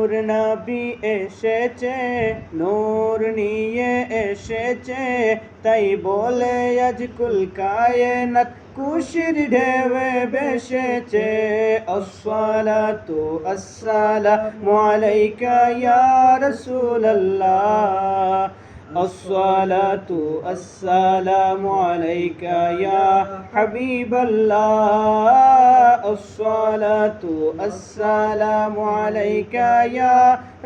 নূর নবী এসেছে, নূর নিয়ে এসেছে, তাই বলে আজ কুল কায়নাত খুশির ঢেউয়ে ভেসেছে। আসসালাতু আসসালামু আলাইকা ইয়া রাসূলাল্লাহ, আসসালাতু আসসালামু আলাইকা ইয়া হাবিবাল্লাহ, আসসালাতু আসসালামু আলাইকা ইয়া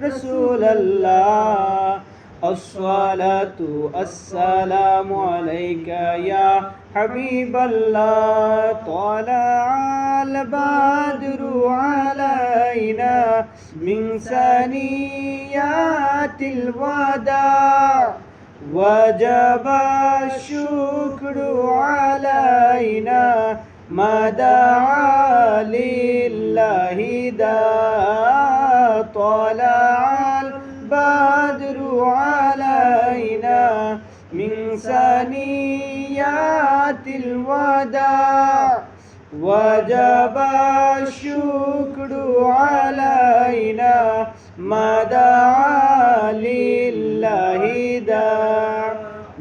রাসূলাল্লাহ, আসসালাতু আসসালামু আলাইকা ইয়া হাবিবাল্লাহ। তালাআল বাদরু আলাইনা মিন সানিয়াতিল ওয়াদা, وجب الشكر علينا ما دعا لله داع. طلع البدر علينا من ثنيات الوداع, وجب الشكر علينا ما دعا لله داع.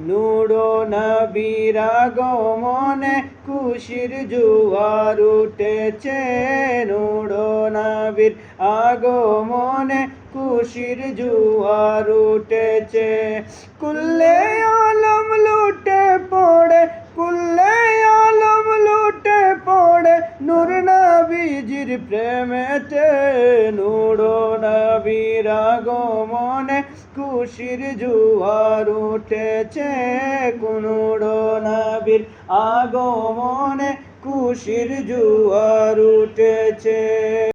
নূর নবীর আগমনে খুশির জোয়ার উঠেছে, নূর নবীর আগমনে খুশির জোয়ার উঠেছে। কুল্লে আলম লুটে পড়ে, কুল্লে আলম লুটে পড়ে নূর নবীজির প্রেমেতে। নূর নবীর আগমনে খুশির জোয়ার উঠেছে, নূর নবীর আগমনে খুশির জোয়ার উঠেছে।